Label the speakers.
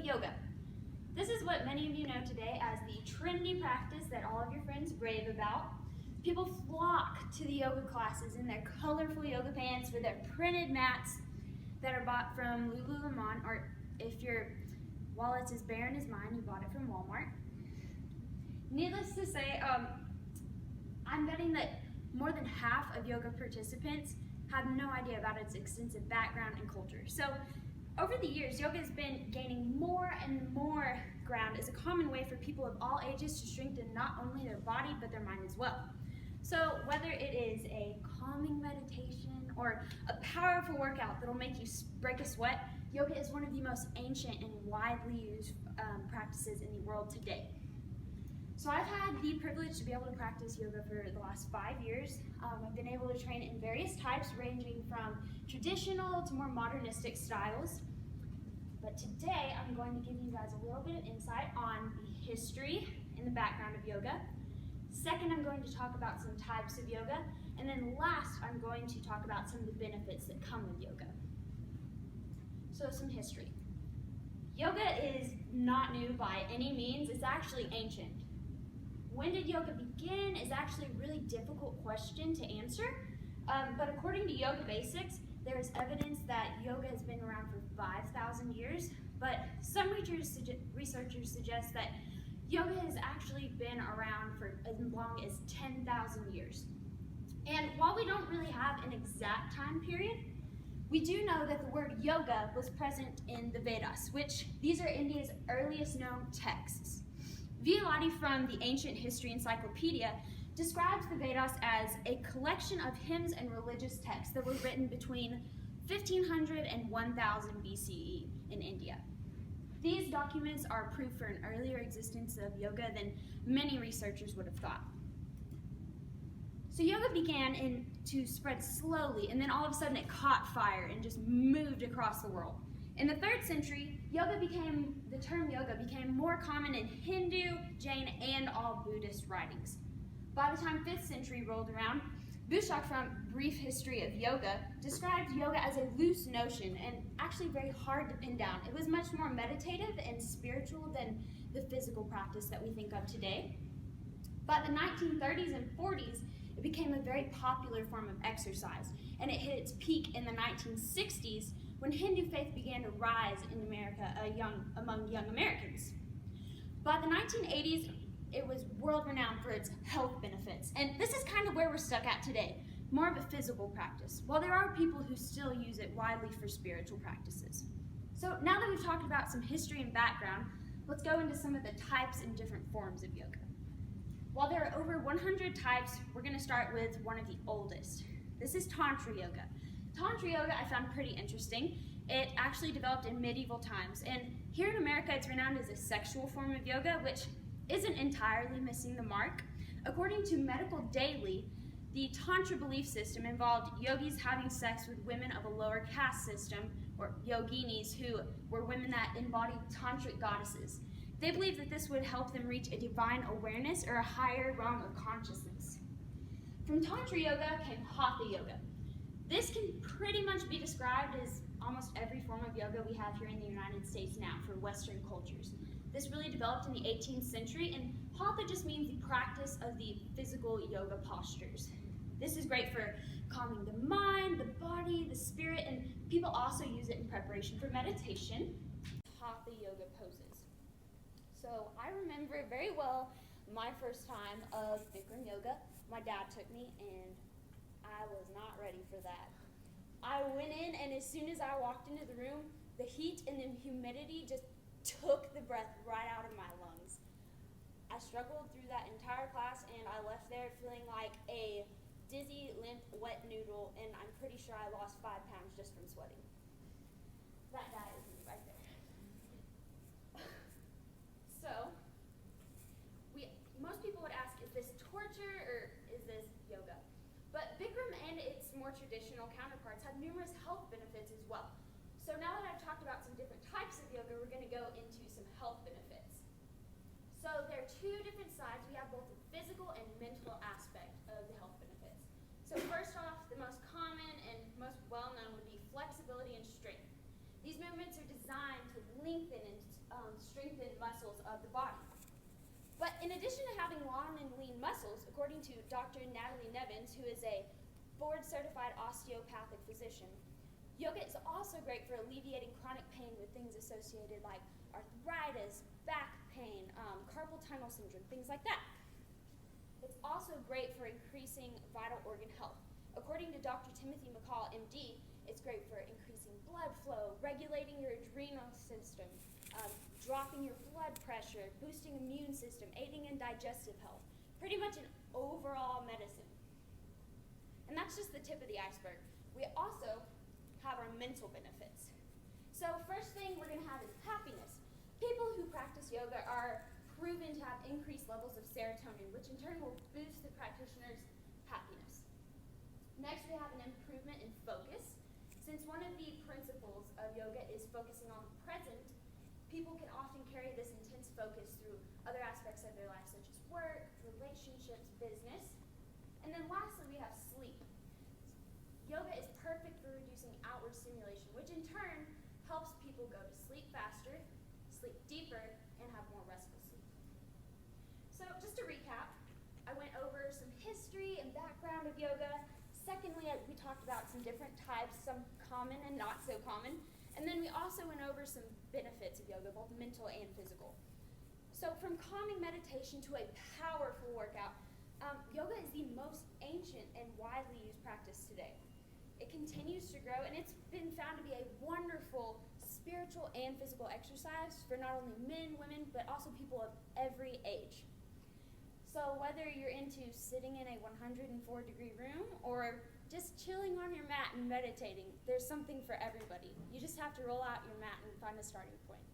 Speaker 1: yoga. This is what many of you know today as the trendy practice that all of your friends rave about. People flock to the yoga classes in their colorful yoga pants with their printed mats that are bought from Lululemon, or if your wallet's as barren as mine, you bought it from Walmart. Needless to say, I'm betting that more than half of yoga participants have no idea about its extensive background and culture. So over the years, yoga has been gaining more and more ground as a common way for people of all ages to strengthen not only their body, but their mind as well. So whether it is a calming meditation or a powerful workout that'll make you break a sweat, yoga is one of the most ancient and widely used practices in the world today. So I've had the privilege to be able to practice yoga for the last 5 years. I've been able to train in various types ranging from traditional to more modernistic styles. But today I'm going to give you guys a little bit of insight on the history and the background of yoga. Second, I'm going to talk about some types of yoga. And then last, I'm going to talk about some of the benefits that come with yoga. So some history. Yoga is not new by any means. It's actually ancient. When did yoga begin is actually a really difficult question to answer, but according to Yoga Basics, there is evidence that yoga has been around for 5,000 years, but some researchers suggest that yoga has actually been around for as long as 10,000 years. And while we don't really have an exact time period, we do know that the word yoga was present in the Vedas, which these are India's earliest known texts. Violati from the Ancient History Encyclopedia describes the Vedas as a collection of hymns and religious texts that were written between 1500 and 1000 BCE in India. These documents are proof for an earlier existence of yoga than many researchers would have thought. So yoga began to spread slowly, and then all of a sudden it caught fire and just moved across the world. In the 3rd century, the term yoga became more common in Hindu, Jain, and all Buddhist writings. By the time 5th century rolled around, Bushak from Brief History of Yoga described yoga as a loose notion and actually very hard to pin down. It was much more meditative and spiritual than the physical practice that we think of today. By the 1930s and 40s, it became a very popular form of exercise, and it hit its peak in the 1960s when Hindu faith began to rise in America among young Americans. By the 1980s, it was world-renowned for its health benefits, and this is kind of where we're stuck at today, more of a physical practice, while there are people who still use it widely for spiritual practices. So now that we've talked about some history and background, let's go into some of the types and different forms of yoga. While there are over 100 types, we're going to start with one of the oldest. This is Tantra yoga. Tantra yoga I found pretty interesting. It actually developed in medieval times, and here in America it's renowned as a sexual form of yoga, which isn't entirely missing the mark. According to Medical Daily, the Tantra belief system involved yogis having sex with women of a lower caste system, or yoginis, who were women that embodied tantric goddesses. They believed that this would help them reach a divine awareness or a higher realm of consciousness. From Tantra yoga came Hatha yoga. This can pretty much be described as almost every form of yoga we have here in the United States now for Western cultures. This really developed in the 18th century, and Hatha just means the practice of the physical yoga postures. This is great for calming the mind, the body, the spirit, and people also use it in preparation for meditation. Hatha yoga poses. So I remember very well my first time of Bikram yoga. My dad took me, and I was not ready for that. I went in, and as soon as I walked into the room, the heat and the humidity just took the breath right out of my lungs. I struggled through that entire class, and I left there feeling like a dizzy, limp, wet noodle, and I'm pretty sure I lost 5 pounds just from sweating. That guy is me right there. So, most people would ask, is this torture or is this yoga? But Bikram and its more traditional counterparts have numerous health benefits as well. So now that I've talked about some different types of yoga, we're going to go into some health benefits. So there are 2 different sides. We have both the physical and mental aspect of the health benefits. So first off, the most common and most well-known would be flexibility and strength. These movements are designed to lengthen and strengthened muscles of the body. But in addition to having long and lean muscles, according to Dr. Natalie Nevins, who is a board-certified osteopathic physician, yoga is also great for alleviating chronic pain with things associated like arthritis, back pain, carpal tunnel syndrome, things like that. It's also great for increasing vital organ health. According to Dr. Timothy McCall, MD, it's great for increasing blood flow, regulating your adrenal system, dropping your blood pressure, boosting immune system, aiding in digestive health. Pretty much an overall medicine. And that's just the tip of the iceberg. We also have our mental benefits. So first thing we're going to have is happiness. People who practice yoga are proven to have increased levels of serotonin, which in turn will boost the practitioner's happiness. Next, we have an improvement in focus. Since one of the principles of yoga is focusing on the present, people can often carry this intense focus through other aspects of their life, such as work, relationships, business. And then lastly, we have sleep. Yoga is perfect for reducing outward stimulation, which in turn helps people go to sleep faster, sleep deeper, and have more restful sleep. So just to recap, I went over some history and background of yoga. Secondly, we talked about some different types, some common and not so common. And then we also went over some benefits of yoga, both mental and physical. So from calming meditation to a powerful workout, yoga is the most ancient and widely used practice today. It continues to grow, and it's been found to be a wonderful spiritual and physical exercise for not only men, women, but also people of every age. So whether you're into sitting in a 104-degree room or just chilling on your mat and meditating, there's something for everybody. You just have to roll out your mat and find a starting point.